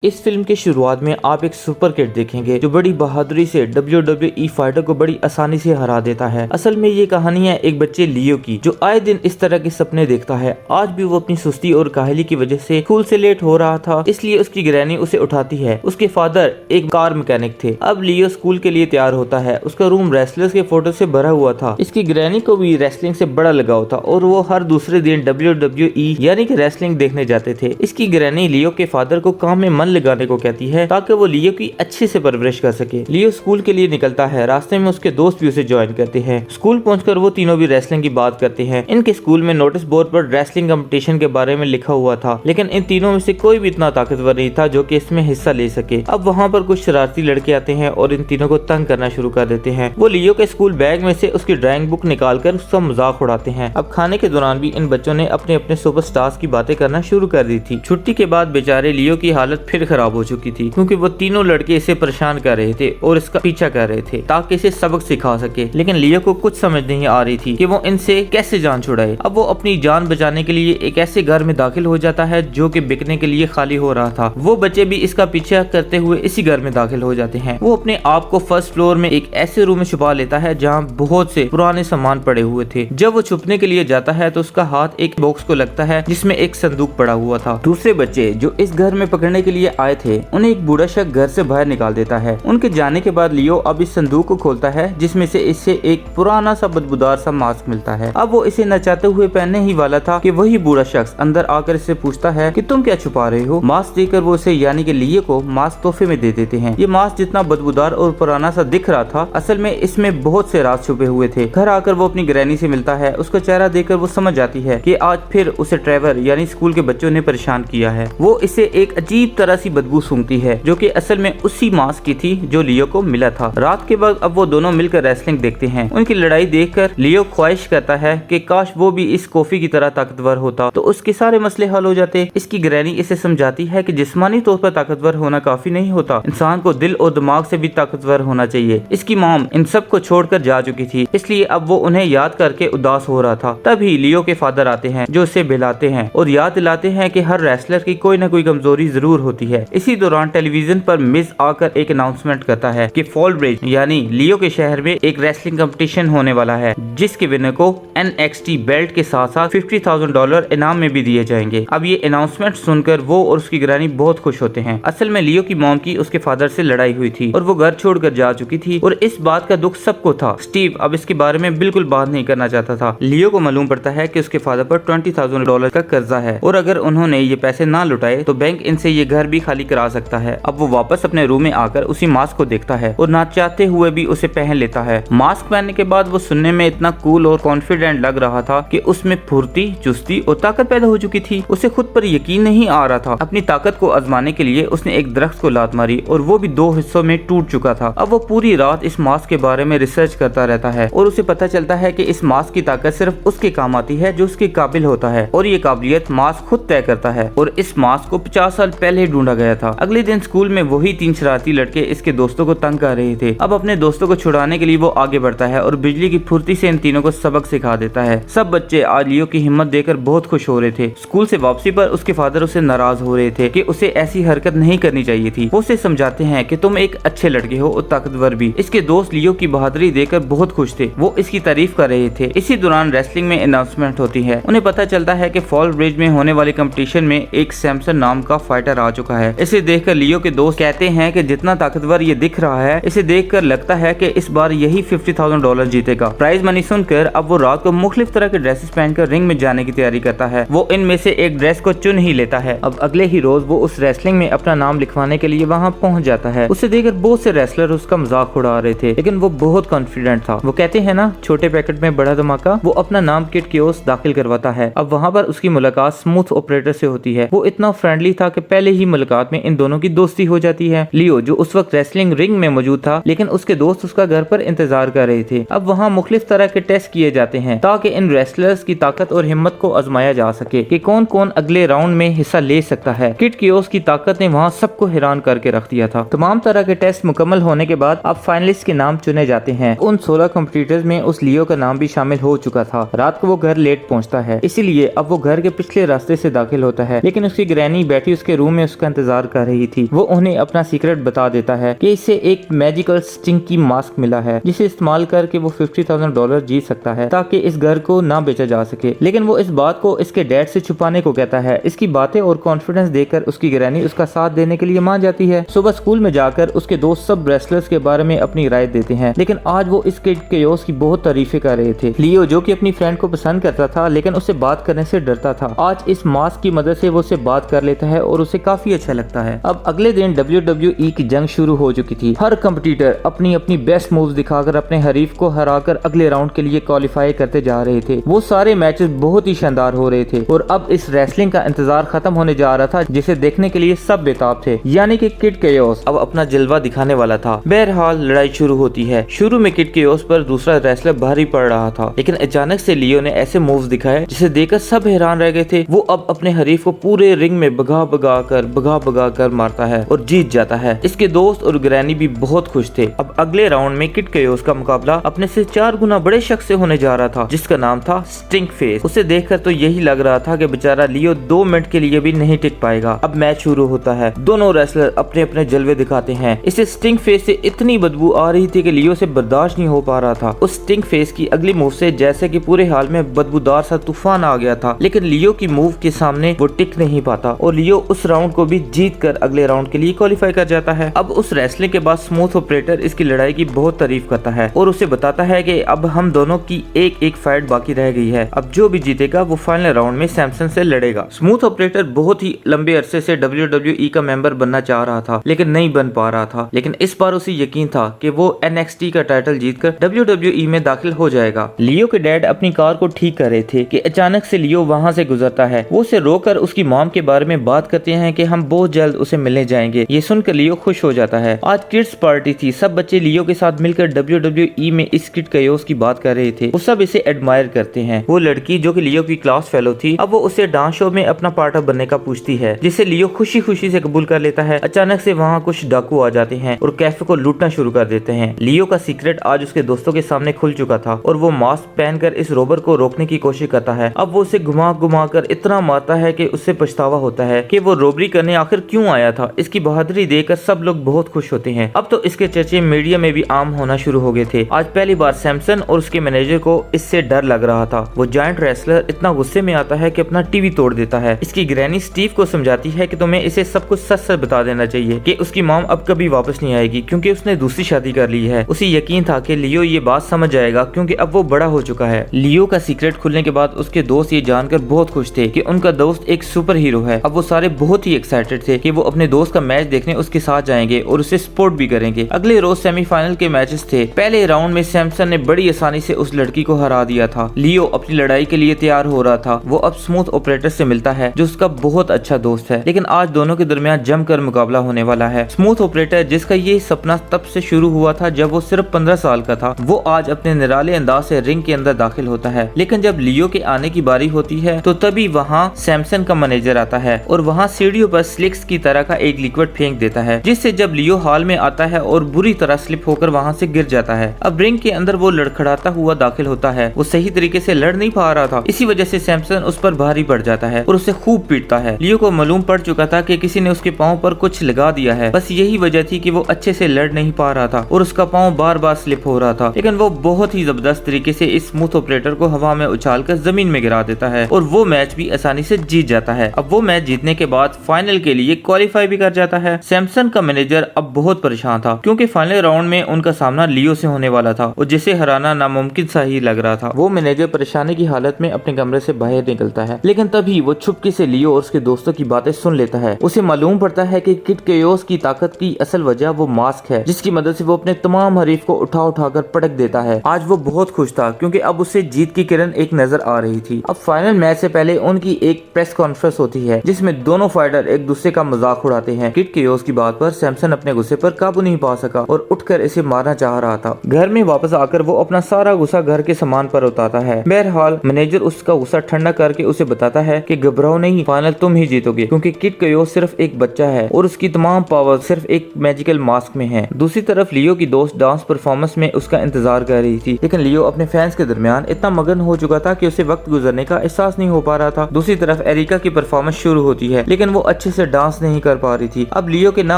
इस फिल्म के शुरुआत में आप एक सुपर किड देखेंगे जो बड़ी बहादुरी से WWE फाइटर को बड़ी आसानी से हरा देता है। असल में ये कहानी है एक बच्चे लियो की जो आए दिन इस तरह के सपने देखता है। आज भी वो अपनी सुस्ती और काहली की वजह से स्कूल से लेट हो रहा था, इसलिए उसकी ग्रैनी उसे उठाती है। उसके फादर एक कार मैकेनिक थे। अब लियो स्कूल के लिए तैयार होता है। उसका रूम रेसलर्स के फोटो से भरा हुआ था। इसकी ग्रैनी को भी रेसलिंग से बड़ा लगाव था और वो हर दूसरे दिन WWE यानी कि रेसलिंग देखने जाते थे। इसकी ग्रैनी लियो के फादर को काम में लगाने को कहती है ताकि वो लियो की अच्छे से परवरिश कर सके। लियो स्कूल के लिए निकलता है। रास्ते में उसके दोस्त भी उसे ज्वाइन करते हैं। स्कूल पहुंचकर वो तीनों भी रेसलिंग की बात करते हैं। इनके स्कूल में नोटिस बोर्ड पर रेसलिंग कंपटीशन के बारे में लिखा हुआ था, लेकिन इन तीनों में से कोई भी इतना ताकतवर नहीं था जो कि इसमें हिस्सा ले सके। अब वहाँ पर कुछ शरारती लड़के आते हैं और इन तीनों को तंग करना शुरू कर देते हैं। वो लियो के स्कूल बैग में से उसकी ड्राइंग बुक निकालकर उसका मजाक उड़ाते हैं। अब खाने के दौरान भी इन बच्चों ने अपने अपने सुपरस्टार्स की बातें करना शुरू कर दी थी। छुट्टी के बाद बेचारे लियो की हालत फिर खराब हो चुकी थी क्योंकि वो तीनों लड़के इसे परेशान कर रहे थे और इसका पीछा कर रहे थे ताकि इसे सबक सिखा सके। लेकिन लियो को कुछ समझ नहीं आ रही थी कि वो इनसे कैसे जान छुड़ाए। अब वो अपनी जान बचाने के लिए एक ऐसे घर में दाखिल हो जाता है जो कि बिकने के लिए खाली हो रहा था। वो बच्चे भी इसका पीछा करते हुए इसी घर में दाखिल हो जाते हैं। वो अपने आप को फर्स्ट फ्लोर में एक ऐसे रूम में छुपा लेता है जहाँ बहुत से पुराने सामान पड़े हुए थे। जब वो छुपने के लिए जाता है तो उसका हाथ एक बॉक्स को लगता है जिसमें एक संदूक पड़ा हुआ था। दूसरे बच्चे जो इस घर में पकड़ने के लिए आए थे उन्हें एक बूढ़ा शख्स घर से बाहर निकाल देता है। उनके जाने के बाद लियो अब इस संदूक को खोलता है जिसमें से इसे एक पुराना सा बदबूदार सा मास्क मिलता है। अब वो इसे नचाते हुए पहनने ही वाला था कि वही बूढ़ा शख्स अंदर आकर इससे पूछता है कि तुम क्या छुपा रहे हो। मास्क देकर वो उसे यानी कि लियो को मास्क तोहफे में दे देते हैं। ये मास्क जितना बदबूदार और पुराना सा दिख रहा था, असल में इसमें बहुत से राज छुपे हुए थे। घर आकर वो अपनी ग्रैनी से मिलता है। उसका चेहरा देखकर वो समझ जाती है कि आज फिर उसे ट्रेवर यानी स्कूल के बच्चों ने परेशान किया है। वो इसे एक अजीब तरह सी बदबू सूंघती है जो कि असल में उसी मास्क की थी जो लियो को मिला था। रात के वक्त अब वो दोनों मिलकर रेसलिंग देखते हैं। उनकी लड़ाई देखकर लियो ख्वाहिश करता है कि काश वो भी इस कॉफी की तरह ताकतवर होता तो उसके सारे मसले हल हो जाते। इसकी ग्रैनी इसे समझाती है कि जिस्मानी तौर पर ताकतवर होना काफी नहीं होता, इंसान को दिल और दिमाग से भी ताकतवर होना चाहिए। इसकी मॉम इन सब को छोड़कर जा चुकी थी, इसलिए अब वो उन्हें याद करके उदास हो रहा था। तभी लियो के फादर आते हैं जो उसे बिलाते हैं और याद दिलाते हैं कि हर रेसलर की कोई न कोई कमजोरी जरूर होती है। इसी दौरान टेलीविजन पर मिस आकर एक अनाउंसमेंट करता है कि फॉल ब्रिज यानी लियो के शहर में एक रेसलिंग कंपटीशन होने वाला है जिसके विनर को NXT बेल्ट के साथ साथ $50,000 इनाम में भी दिए जाएंगे। अब ये अनाउंसमेंट सुनकर वो और उसकी ग्रैनी बहुत खुश होते हैं। असल में लियो की मॉम की उसके फादर से लड़ाई हुई थी और वो घर छोड़कर जा चुकी थी और इस बात का दुख सबको था। स्टीव अब इसके बारे में बिल्कुल बात नहीं करना चाहता था। लियो को मालूम पड़ता है कि उसके फादर पर $20,000 का कर्जा है और अगर उन्होंने ये पैसे ना लुटाए तो बैंक इनसे ये घर भी खाली करा सकता है। अब वो वापस अपने रूम में आकर उसी मास्क को देखता है और ना चाहते हुए भी उसे पहन लेता है। मास्क पहनने के बाद वो सुनने में इतना कूल और कॉन्फिडेंट लग रहा था कि उसमें फुर्ती, चुस्ती और ताकत पैदा हो चुकी थी। उसे खुद पर यकीन नहीं आ रहा था। अपनी ताकत को आजमाने के लिए उसने एक दरख्त को लात मारी और वो भी 2 हिस्सों में टूट चुका था। अब वो पूरी रात इस मास्क के बारे में रिसर्च करता रहता है और उसे पता चलता है कि इस मास्क की ताकत सिर्फ उसके काम आती है जो उसके काबिल होता है और ये काबिलियत मास्क खुद तय करता है और इस मास्क को 50 साल पहले ढूंढा गया था। अगले दिन स्कूल में वही 3 शरारती लड़के इसके दोस्तों को तंग कर रहे थे। अब अपने दोस्तों को छुड़ाने के लिए वो आगे बढ़ता है और बिजली की फुर्ती से इन तीनों को सबक सिखा देता है। सब बच्चे आज लियो की हिम्मत देखकर बहुत खुश हो रहे थे। स्कूल से वापसी पर उसके फादर उससे नाराज हो रहे थे कि उसे ऐसी हरकत नहीं करनी चाहिए थी। वो उसे समझाते हैं कि तुम एक अच्छे लड़के हो और ताकतवर भी। इसके दोस्त लियो की बहादुरी देखकर बहुत खुश थे। वो इसकी तारीफ कर रहे थे। इसी दौरान रेसलिंग में अनाउंसमेंट होती है। उन्हें पता चलता है कि फॉल ब्रिज में होने वाली कंपटीशन में एक सैमसन नाम का फाइटर आ चुका है। इसे देखकर लियो के दोस्त कहते हैं कि जितना ताकतवर ये दिख रहा है, इसे देखकर लगता है कि इस बार यही $50,000 जीतेगा। प्राइज मनी सुनकर अब वो रात को मुख्तलिफ तरह के ड्रेसेस पहनकर रिंग में जाने की तैयारी करता है। वो इनमें से एक ड्रेस को चुन ही लेता है। अब अगले ही रोज वो उस रेसलिंग में अपना नाम लिखवाने के लिए वहाँ पहुँच जाता है। उसे देखकर बहुत से रेसलर उसका मजाक उड़ा रहे थे, लेकिन वो बहुत कॉन्फिडेंट था। वो कहते हैं ना, छोटे पैकेट में बड़ा धमाका। वो अपना नाम किड कियोस दाखिल करवाता है। अब वहाँ पर उसकी मुलाकात स्मूथ ऑपरेटर से होती है। वो इतना फ्रेंडली था कि पहले ही मुलाकात में इन दोनों की दोस्ती हो जाती है। लियो जो उस वक्त रेसलिंग रिंग में मौजूद था, लेकिन उसके दोस्त उसका घर पर इंतजार कर रहे थे। अब वहाँ मुख्तलिफ तरह के टेस्ट किए जाते हैं ताकि इन रेसलर्स की ताकत और हिम्मत को आजमाया जा सके कि कौन कौन अगले राउंड में हिस्सा ले सकता है। किड कियोस की ताकत ने वहाँ सबको हैरान करके रख दिया था। तमाम तरह के टेस्ट मुकम्मल होने के बाद अब फाइनलिस्ट के नाम चुने जाते हैं। उन 16 कॉम्पिटिटर्स में उस लियो का नाम भी शामिल हो चुका था। रात को वो घर लेट पहुँचता है, इसीलिए अब वो घर के पिछले रास्ते से दाखिल होता है, लेकिन उसकी ग्रैनी बैठी उसके रूम में उसका इंतजार कर रही थी वो उन्हें अपना सीक्रेट बता देता है कि इसे एक मैजिकल स्टिंग की मास्क मिला है जिसे इस्तेमाल करके वो $50,000 जीत सकता है ताकि इस घर को ना बेचा जा सके। लेकिन वो इस बात को इसके डैड से छुपाने को कहता है। इसकी बातें और कॉन्फिडेंस देखकर उसकी ग्रैनी उसका साथ देने के लिए मान जाती है। सुबह स्कूल में जाकर उसके दोस्त सब रेसलर्स के बारे में अपनी राय देते हैं, लेकिन आज वो इस किड केओस की बहुत तारीफें कर रहे थे। लियो जो कि अपनी फ्रेंड को पसंद करता था लेकिन उससे बात करने से डरता था, आज इस मास्क की मदद से वो उससे बात कर लेता है और उसे काफी अच्छा लगता है। अब अगले दिन WWE की जंग शुरू हो चुकी थी। हर कंपटीटर अपनी अपनी बेस्ट मूव्स दिखाकर अपने हरीफ को हराकर अगले राउंड के लिए क्वालिफाई करते जा रहे थे। वो सारे मैचेस बहुत ही शानदार हो रहे थे और अब इस रेसलिंग का इंतजार खत्म होने जा रहा था जिसे देखने के लिए सब बेताब थे, यानी कि किड केओस अब अपना जलवा दिखाने वाला था। बहरहाल लड़ाई शुरू होती है। शुरू में किड केओस पर दूसरा रेसलर भारी पड़ रहा था, लेकिन अचानक से लियो ने ऐसे मूव्स दिखाए जिसे देखकर सब हैरान रह गए थे। वो अब अपने हरीफ को पूरे रिंग में भगा भगा कर मारता है और जीत जाता है। इसके दोस्त और ग्रैनी भी बहुत खुश थे। अब अगले राउंड में किड केओस का मुकाबला अपने से 4 गुना बड़े शख्स से होने जा रहा था जिसका नाम था स्टिंग फेस। उसे देखकर तो यही लग रहा था कि बेचारा लियो 2 मिनट के लिए भी नहीं टिक पाएगा। अब मैच शुरू होता है। दोनों रेसलर अपने अपने जलवे दिखाते हैं। इसे स्टिंग फेस से इतनी बदबू आ रही थी कि लियो से बर्दाश्त नहीं हो पा रहा था। उस स्टिंग फेस की अगली मूव से जैसे कि पूरे हाल में बदबूदार सा तूफान आ गया था, लेकिन लियो की मूव के सामने वो टिक नहीं पाता और लियो उस राउंड को भी जीत कर अगले राउंड के लिए क्वालिफाई कर जाता है। अब उस रेसलिंग के बाद स्मूथ ऑपरेटर इसकी लड़ाई की बहुत तारीफ करता है और उसे बताता है कि अब हम दोनों की एक एक फाइट बाकी रह गई है। अब जो भी जीतेगा वो फाइनल राउंड में सैमसन से लड़ेगा। स्मूथ ऑपरेटर बहुत ही लंबे अरसे से WWE का मेंबर बनना चाह रहा था लेकिन नहीं बन पा रहा था, लेकिन इस बार उसे यकीन था कि वो NXT का टाइटल जीतकर WWE में दाखिल हो जाएगा। लियो के डैड अपनी कार को ठीक कर रहे थे कि अचानक से लियो वहाँ से गुजरता है। वो उसे रोककर उसकी मॉम के बारे में बात करते हैं कि हम बहुत जल्द उसे मिलने जाएंगे। ये सुनकर लियो खुश हो जाता है। आज किड्स पार्टी थी। सब बच्चे लियो के साथ मिलकर WWE में इस किड केओस की बात कर रहे थे। वो सब इसे एडमायर करते हैं। वो लड़की जो कि लियो की क्लास फेलो थी अब वो उसे डांस शो में अपना पार्टनर बनने का पूछती है, जिसे लियो खुशी खुशी से कबूल कर लेता है। अचानक से वहाँ कुछ डाकू आ जाते हैं और कैफे को लूटना शुरू कर देते हैं। लियो का सीक्रेट आज उसके दोस्तों के सामने खुल चुका था और वो मास्क पहनकर इस रोबर को रोकने की कोशिश करता है। अब वो उसे घुमा घुमा कर इतना मारता है कि उससे पछतावा होता है कि वो रोबरी करने आखिर क्यों आया था। इसकी बहादुरी देखकर सब लोग बहुत खुश होते हैं। अब तो इसके चर्चे मीडिया में भी आम होना शुरू हो गए थे। आज पहली बार सैमसन और उसके मैनेजर को इससे डर लग रहा था। वो जायंट रेसलर इतना गुस्से में आता है कि अपना टीवी तोड़ देता है। इसकी ग्रैनी स्टीव को समझाती है कि तुम्हें इसे सब कुछ सच सच बता देना चाहिए कि उसकी मॉम अब कभी वापस नहीं आएगी क्योंकि उसने दूसरी शादी कर ली है। उसे यकीन था कि लियो ये बात समझ जाएगा क्योंकि अब वो बड़ा हो चुका है। लियो का सीक्रेट खुलने के बाद उसके दोस्त ये जानकर बहुत खुश थे कि उनका दोस्त एक सुपर हीरो है। अब वो सारे बहुत ही एक्साइटेड थे कि वो अपने दोस्त का मैच देखने उसके साथ जाएंगे और उसे सपोर्ट भी करेंगे। अगले रोज सेमीफाइनल के मैचेस थे। पहले राउंड में सैमसन ने बड़ी आसानी से उस लड़की को हरा दिया था। लियो अपनी लड़ाई के लिए तैयार हो रहा था। वो अब स्मूथ ऑपरेटर से मिलता है जो उसका बहुत अच्छा दोस्त है, लेकिन आज दोनों के दरमियान जमकर मुकाबला होने वाला है। स्मूथ ऑपरेटर जिसका ये सपना तब से शुरू हुआ था जब वो सिर्फ 15 साल का था, वो आज अपने निराले अंदाज से रिंग के अंदर दाखिल होता है। लेकिन जब लियो के आने की बारी होती है तो तभी वहाँ सैमसन का मैनेजर आता है और वहाँ सीढ़ियों पर स्लिक्स की तरह का एक लिक्विड फेंक देता है, जिससे जब लियो हॉल में आता है और बुरी तरह स्लिप होकर वहाँ से गिर जाता है। अब रिंग के अंदर वो लड़खड़ाता हुआ दाखिल होता है। वो सही तरीके से लड़ नहीं पा रहा था, इसी वजह से सैमसन उस पर भारी पड़ जाता है और उसे खूब पीटता है। लियो को मालूम पड़ चुका था कि किसी ने उसके पाँव पर कुछ लगा दिया है, बस यही वजह थी कि वो अच्छे से लड़ नहीं पा रहा था और उसका पाँव बार बार स्लिप हो रहा था। लेकिन वो बहुत ही जबरदस्त तरीके से इस स्मूथ ऑपरेटर को हवा में उछालकर जमीन में गिरा देता है और वो मैच भी आसानी से जीत जाता है। अब वो मैच जीतने के बाद फाइनल के लिए क्वालिफाई भी कर जाता है। सैमसन का मैनेजर अब बहुत परेशान था क्योंकि फाइनल राउंड में उनका सामना लियो से होने वाला था और जिसे हराना नामुमकिन सा ही लग रहा था। वो मैनेजर परेशानी की हालत में अपने कमरे से बाहर निकलता है, लेकिन तभी वो छुपके से लियो और उसके दोस्तों की बातें सुन लेता है। उसे मालूम पड़ता है कि किड केओस की ताकत की असल वजह वो मास्क है, जिसकी मदद से वो अपने तमाम हरीफ को उठा उठाकर पटक देता है। आज वो बहुत खुश था क्योंकि अब उसे जीत की किरण एक नजर आ रही थी। अब फाइनल मैच से पहले उनकी एक प्रेस कॉन्फ्रेंस होती है जिसमें दोनों फाइटर एक दूसरे का मजाक उड़ाते हैं। किड केओस की बात पर सैमसन अपने गुस्से पर काबू नहीं पा सका और उठकर इसे मारना चाह रहा था। घर में वापस आकर वो अपना सारा गुस्सा घर के सामान पर उतारता है। बहरहाल मैनेजर उसका गुस्सा ठंडा करके उसे बताता है कि घबराओ नहीं, फाइनल तुम ही जीतोगे क्योंकि किड केओस सिर्फ एक बच्चा है और उसकी तमाम पावर सिर्फ एक मैजिकल मास्क में है। दूसरी तरफ लियो की दोस्त डांस परफॉर्मेंस में उसका इंतजार कर रही थी, लेकिन लियो अपने फैंस के दरमियान इतना मगन हो चुका था कि उसे वक्त गुजरने का एहसास नहीं हो पा रहा था। दूसरी तरफ एरिका की परफॉर्मेंस शुरू होती है, लेकिन वो अच्छे से डांस नहीं कर पा रही थी। अब लियो के ना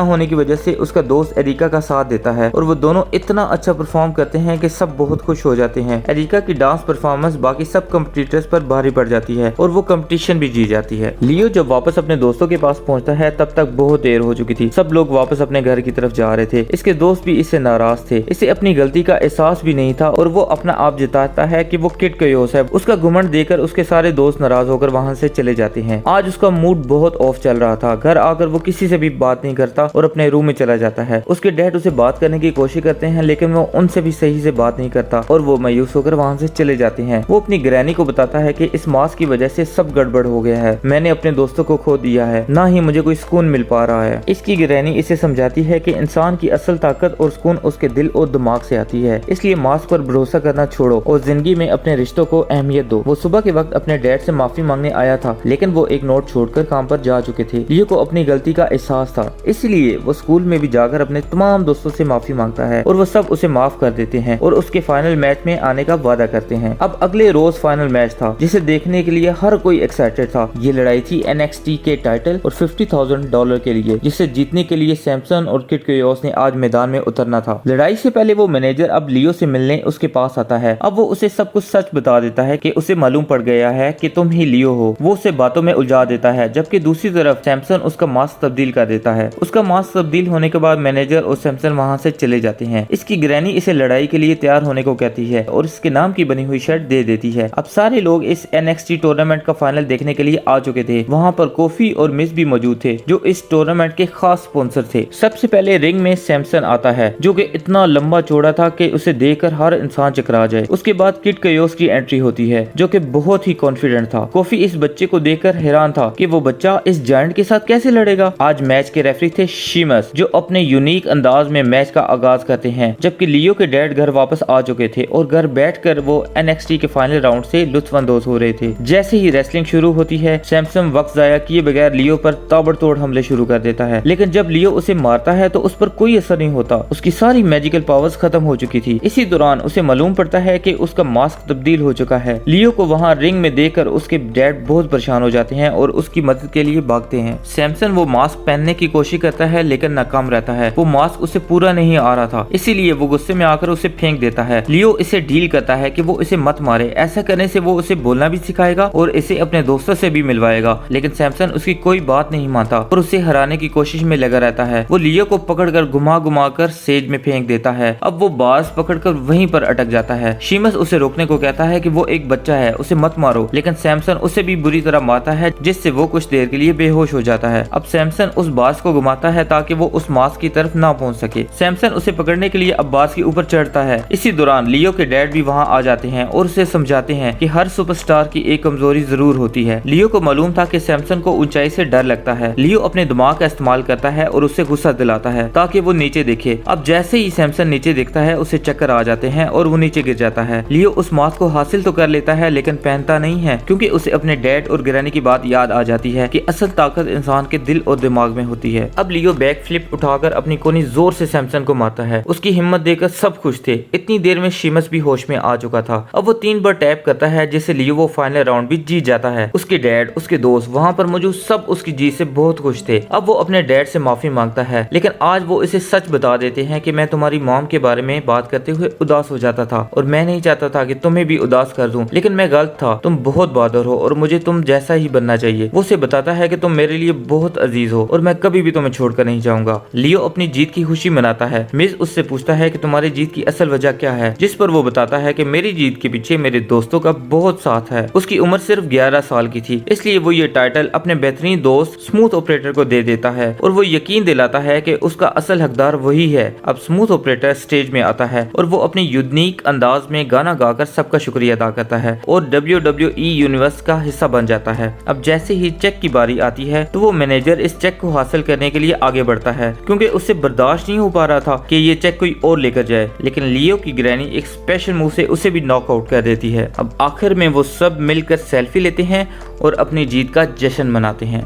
होने की वजह से उसका दोस्त एरिका का साथ देता है और वो दोनों इतना अच्छा परफॉर्म करते हैं कि सब बहुत खुश हो जाते हैं। एरिका की डांस परफॉर्मेंस बाकी सब कॉम्पिटिटर्स पर भारी पड़ जाती है और वो कंपटीशन भी जीत जाती है। लियो जब वापस अपने दोस्तों के पास पहुंचता है तब तक बहुत देर हो चुकी थी। सब लोग वापस अपने घर की तरफ जा रहे थे। इसके दोस्त भी इससे नाराज थे। इसे अपनी गलती का एहसास भी नहीं था और वो अपना आप जताता है कि वो किड कयोस है। उसका घमंड देकर उसके सारे दोस्त नाराज होकर वहाँ से चले जाते हैं। आज उसका मूड बहुत ऑफ चल रहा था। घर आकर वो किसी से भी बात नहीं करता और अपने रूम में चला जाता है। उसके डैड उसे बात करने की कोशिश करते हैं लेकिन वो उनसे भी सही से बात नहीं करता और वो मायूस होकर वहाँ से चले जाते हैं। वो अपनी ग्रैनी को बताता है कि इस मास्क की वजह से सब गड़बड़ हो गया है। मैंने अपने दोस्तों को खो दिया है, ना ही मुझे कोई सुकून मिल पा रहा है। इसकी ग्रैनी इसे समझाती है कि इंसान की असल ताकत और सुकून उसके दिल और दिमाग से आती है, इसलिए मास्क पर भरोसा करना छोड़ो और जिंदगी में अपने रिश्तों को अहमियत दो। वो सुबह के वक्त अपने डैड से माफी मांगने आया था लेकिन वो एक नोट छोड़कर काम पर जा चुके थे। लियो को अपनी गलती का एहसास था, इसलिए वो स्कूल में भी जाकर अपने तमाम दोस्तों से माफी मांगता है और वो सब उसे माफ कर देते हैं और उसके फाइनल मैच में आने का वादा करते हैं। अब अगले रोज फाइनल मैच था जिसे देखने के लिए हर कोई एक्साइटेड था। ये लड़ाई थी NXT के टाइटल और $50,000 के लिए, जिसे जीतने के लिए सैमसन और किड कयोस ने आज मैदान में उतरना था। लड़ाई से पहले वो मैनेजर अब लियो से मिलने उसके पास आता है। अब वो उसे सब कुछ सच बता देता है कि उसे मालूम पड़ गया है कि तुम ही लियो हो। वो उसे बातों में उलझा देता है, जबकि दूसरी तरफ सैमसन उसका मास्क तब्दील कर देता है। उसका मास्क तब्दील होने के बाद मैनेजर और सैमसन वहाँ से चले जाते हैं। इसकी ग्रैनी इसे लड़ाई के लिए तैयार होने को कहती है और इसके नाम की बनी हुई शर्ट दे देती है। अब सारे लोग इस NXT टूर्नामेंट का फाइनल देखने के लिए आ चुके थे। वहाँ पर कोफी और मिस भी मौजूद थे जो इस टूर्नामेंट के खास स्पॉन्सर थे। सबसे पहले रिंग में सैमसन आता है जो कि इतना लंबा चौड़ा था कि उसे देखकर हर इंसान चकरा जाए। उसके बाद किड कयोस की एंट्री होती है जो कि बहुत ही कॉन्फिडेंट था। कोफी इस बच्चे को देखकर हैरान था कि वो बच्चा इस जायंट के साथ कैसे लड़ेगा। आज मैच के रेफरी थे शीमस जो अपने यूनिक अंदाज में मैच का आगाज करते हैं, जबकि लियो के डैड घर वापस आ चुके थे और घर बैठकर वो NXT के फाइनल राउंड से लुत्फानंदोज हो रहे थे। जैसे ही रेसलिंग शुरू होती है सैमसन वक्त जाया किए बगैर लियो पर ताबड़तोड़ हमले शुरू कर देता है, लेकिन जब लियो उसे मारता है तो उस पर कोई असर नहीं होता। उसकी सारी मैजिकल पावर्स खत्म हो चुकी थी। इसी दौरान उसे मालूम पड़ता है कि उसका मास्क तब्दील हो चुका है। लियो को वहाँ रिंग में देखकर उसके डैड बहुत परेशान हो जाते हैं और उसकी मदद के लिए भागते हैं। सैमसन वो मास्क पहनने की कोशिश करता है लेकिन नाकाम रहता है। वो मास्क उसे पूरा नहीं आ रहा था, इसीलिए वो गुस्से में आकर उसे फेंक देता है। लियो इसे डील करता है कि वो इसे मत मारे, ऐसा करने से वो उसे बोलना भी सिखाएगा और इसे अपने दोस्तों से भी मिलवाएगा। लेकिन सैमसन उसकी कोई बात नहीं मानता और उसे हराने की कोशिश में लगा रहता है। वो लियो को पकड़कर घुमा कर सेज में फेंक देता है। अब वो बाज पकड़कर वहीं पर अटक जाता है। शीमस उसे रोकने को कहता है कि वो एक बच्चा है, उसे मत मारो, लेकिन सैमसन उसे भी बुरी तरह मारता है जिससे वो कुछ देर के लिए बेहोश हो जाता है। अब सैमसन उस बाज को घुमाता है ताकि वो उस मास्क की तरफ ना पहुंच सके। सैमसन उसे पकड़ने के लिए अब बाज के ऊपर चढ़ता है। इसी दौरान लियो के डैड भी वहाँ आ जाते हैं और उसे समझाते हैं कि हर सुपरस्टार की एक कमजोरी जरूर होती है। लियो को मालूम था कि सैमसन को ऊंचाई से डर लगता है। लियो अपने दिमाग का इस्तेमाल करता है और उसे गुस्सा दिलाता है ताकि वो नीचे देखे। अब जैसे ही सैमसन नीचे देखता है उसे चक्कर आ जाते हैं और वो नीचे गिर जाता है। लियो उस मास्क को हासिल तो कर लेता है लेकिन पहनता नहीं है क्योंकि उसे अपने डैड और ग्रैनी की बात याद आ जाती है कि असल ताकत इंसान के दिल और दिमाग में होती है। अब लियो बैक फ्लिप उठाकर अपनी कोनी जोर से सैमसन को मारता है। उसकी हिम्मत देखकर सब खुश थे। इतनी देर में शीमस भी होश में आ चुका था। अब वो 3 बार टैप करता है जिससे लियो वो फाइनल राउंड भी जीत जाता है। उसके डैड, उसके दोस्त, वहाँ पर मौजूद सब उसकी जीत से बहुत खुश थे। अब वो अपने डैड से माफी मांगता है लेकिन आज वो इसे सच बता देते हैं कि मैं तुम्हारी मॉम के बारे में बात करते हुए उदास हो जाता था और मैं नहीं चाहता था कि तुम्हें भी उदास कर दूं, लेकिन मैं गलत था। तुम बहुत बहादुर हो और मुझे तुम जैसा ही बनना चाहिए। वो उसे बताता है कि तुम मेरे लिए बहुत अजीज हो और मैं कभी भी तुम्हें छोड़कर नहीं जाऊंगा। लियो अपनी जीत की खुशी मनाता है। मिस उससे पूछता है कि तुम्हारी जीत की असल वजह क्या है, जिस पर वो बताता है कि मेरी जीत के पीछे मेरे दोस्तों का बहुत साथ है। उसकी उम्र सिर्फ 11 साल की थी, इसलिए वो ये टाइटल अपने बेहतरीन दोस्त स्मूथ ऑपरेटर को दे देता है और वो यकीन दिलाता है कि उसका असल हकदार वही है। अब स्मूथ ऑपरेटर स्टेज में आता है और वो अपनी यूनिक अंदाज में गाना गाकर सबका शुक्रिया अदा करता है और WWE यूनिवर्स का हिस्सा बन जाता है। अब जैसे ही चेक की बारी आती है तो वो मैनेजर इस चेक को हासिल करने के लिए आगे बढ़ता है क्योंकि उससे बर्दाश्त नहीं हो पा रहा था कि ये चेक कोई और लेकर जाए, लेकिन लियो की ग्रैनी एक स्पेशल मूव से उसे भी नॉकआउट कर देती है। अब आखिर में वो सब मिलकर सेल्फी लेते हैं और अपनी जीत का जश्न मनाते हैं।